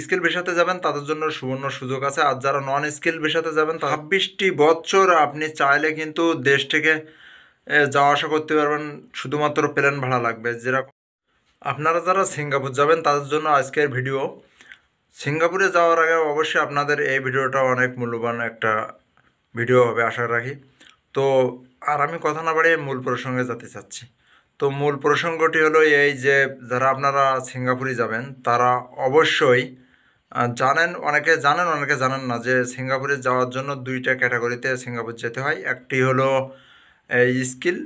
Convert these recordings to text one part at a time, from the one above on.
Skill ভিসাতে যাবেন তাদের জন্য সুবর্ণ সুযোগ আছে, আর যারা নন স্কিল ভিসাতে যাবেন 26টি বছর আপনি চাইলে কিন্তু দেশ থেকে যাওয়া আসা করতে পারবেন, শুধুমাত্র প্লেন ভাড়া লাগবে। যেরকম আপনারা যারা সিঙ্গাপুর যাবেন তাদের জন্য আজকের ভিডিও। সিঙ্গাপুরে যাওয়ার আগে অবশ্যই আপনাদের এই ভিডিওটা অনেক মূল্যবান একটা ভিডিও হবে আশা রাখি। তো আর আমি কথা না বাড়িয়ে মূল প্রসঙ্গে যেতে চাচ্ছি। তো মূল প্রসঙ্গটি হলো এই যে যারা আপনারা সিঙ্গাপুরে যাবেন তারা অবশ্যই অনেকে জানেন না যে সিঙ্গাপুরে যাওয়ার জন্য দুইটা ক্যাটাগরিতে সিঙ্গাপুর যেতে হয়। একটি হলো স্কিল,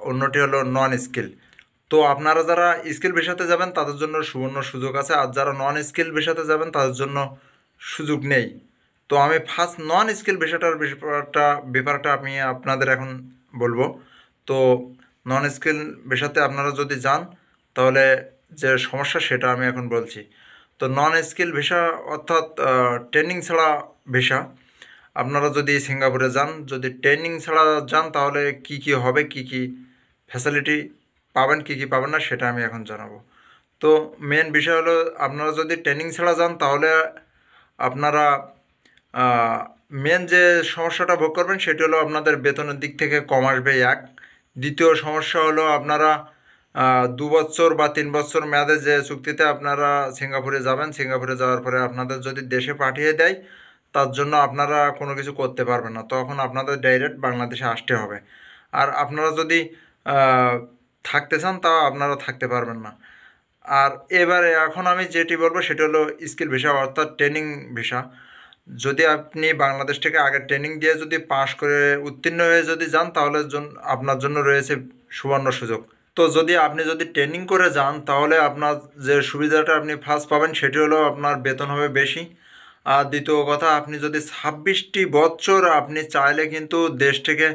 অন্যটি হলো নন স্কিল। তো আপনারা যারা স্কিল ভিসাতে যাবেন তাদের জন্য সুবর্ণ সুযোগ আছে, আর যারা নন স্কিল ভিসাতে যাবেন তাদের জন্য সুযোগ নেই। তো আমি ফার্স্ট নন স্কিল ব্যাপারটা আমি আপনাদের এখন বলবো। তো নন স্কিল ভিসাতে আপনারা যদি যান তাহলে যে সমস্যা সেটা আমি এখন বলছি। তো নন স্কিল ভিসা অর্থাৎ ট্রেনিং ছাড়া ভিসা। আপনারা যদি সিঙ্গাপুরে যান, যদি ট্রেনিং ছাড়া যান তাহলে কি কি হবে, কি কি ফ্যাসিলিটি পাবেন, কি কি পাবেন না সেটা আমি এখন জানাবো। তো মেন বিষয় হলো আপনারা যদি ট্রেনিং ছাড়া যান তাহলে আপনারা মেন যে সমস্যাটা ভোগ করবেন সেটি হলো আপনাদের বেতনের দিক থেকে কম আসবে এক। দ্বিতীয় সমস্যা হলো আপনারা 2 বছর বা 3 বছর মেয়াদে যে চুক্তিতে আপনারা সিঙ্গাপুরে যাবেন, সিঙ্গাপুরে যাওয়ার পরে আপনাদের যদি দেশে পাঠিয়ে দেয় তার জন্য আপনারা কোনো কিছু করতে পারবেন না, তখন আপনাদের ডাইরেক্ট বাংলাদেশে আসতে হবে। আর আপনারা যদি আহ, থাকতে চান তাও আপনারা থাকতে পারবেন না। আর এবারে এখন আমি যেটি বলবো সেটা হলো স্কিল ভিসা অর্থাৎ ট্রেনিং ভিসা। যদি আপনি বাংলাদেশ থেকে আগে ট্রেনিং দিয়ে যদি পাশ করে উত্তীর্ণ হয়ে যদি যান তাহলে আপনার জন্য রয়েছে সুবর্ণ সুযোগ। তো আপনি যদি ট্রেনিং করে যান তাহলে আপনার যে সুবিধাটা আপনি ফার্স্ট পাবেন সেটি হলো আপনার বেতন হবে বেশি। আর দ্বিতীয় কথা, আপনি যদি 26টি বছর আপনি চাইলে কিন্তু দেশ থেকে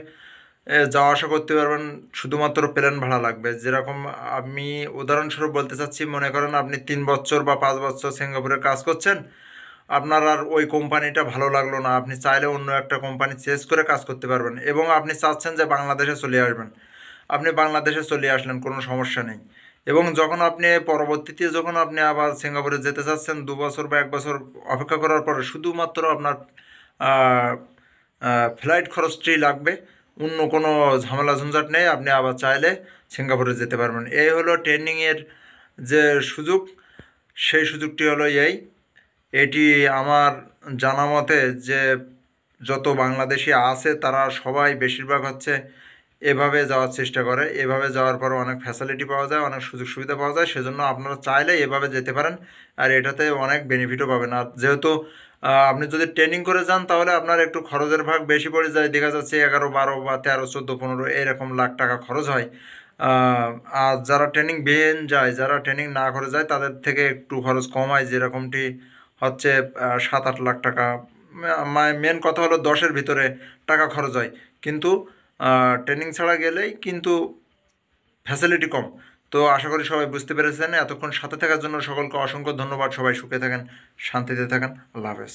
যাওয়া আসা করতে পারবেন, শুধুমাত্র প্লেন ভাড়া লাগবে। যেরকম আমি উদাহরণস্বরূপ বলতে চাচ্ছি, মনে করেন আপনি 3 বছর বা 5 বছর সিঙ্গাপুরে কাজ করছেন, আপনার আর ওই কোম্পানিটা ভালো লাগলো না, আপনি চাইলে অন্য একটা কোম্পানি চেঞ্জ করে কাজ করতে পারবেন, এবং আপনি চাচ্ছেন যে বাংলাদেশে চলে আসবেন, আপনি বাংলাদেশে চলে আসলেন, কোনো সমস্যা নেই। এবং যখন আপনি আবার সিঙ্গাপুরে যেতে চাচ্ছেন 2 বছর বা 1 বছর অপেক্ষা করার পরে শুধুমাত্র আপনার ফ্লাইট খরচটি লাগবে, অন্য কোনো ঝামেলা ঝঞ্ঝাট নেই, আপনি আবার চাইলে সিঙ্গাপুরে যেতে পারবেন। এই হলো ট্রেনিংয়ের যে সুযোগ, সেই সুযোগটি হলো এটি আমার জানা মতে যে যত বাংলাদেশি আছে তারা সবাই বেশিরভাগ হচ্ছে এভাবে যাওয়ার চেষ্টা করে। এভাবে যাওয়ার পর অনেক ফ্যাসিলিটি পাওয়া যায়, অনেক সুযোগ সুবিধা পাওয়া যায়, সেজন্য আপনারা চাইলে এভাবে যেতে পারেন। আর এটাতে অনেক বেনিফিটও পাবেন। আর যেহেতু আপনি যদি ট্রেনিং করে যান তাহলে আপনার একটু খরচের ভাগ বেশি পড়ে যায়, দেখা যাচ্ছে 11, 12 বা 13, 14, 15 এরকম লাখ টাকা খরচ হয়। আর যারা ট্রেনিং বিহীন যায়, যারা ট্রেনিং না করে যায় তাদের থেকে একটু খরচ কম হয়, যেরকমটি হচ্ছে 7-8 লাখ টাকা। মেন কথা হলো 10-এর ভিতরে টাকা খরচ হয়, কিন্তু ট্রেনিং ছাড়া গেলেই কিন্তু ফ্যাসিলিটি কম। তো আশা করি সবাই বুঝতে পেরেছেন। এতক্ষণ সাথে থাকার জন্য সকলকে অসংখ্য ধন্যবাদ। সবাই সুখে থাকেন, শান্তিতে থাকেন। আল্লাহ হাফেজ।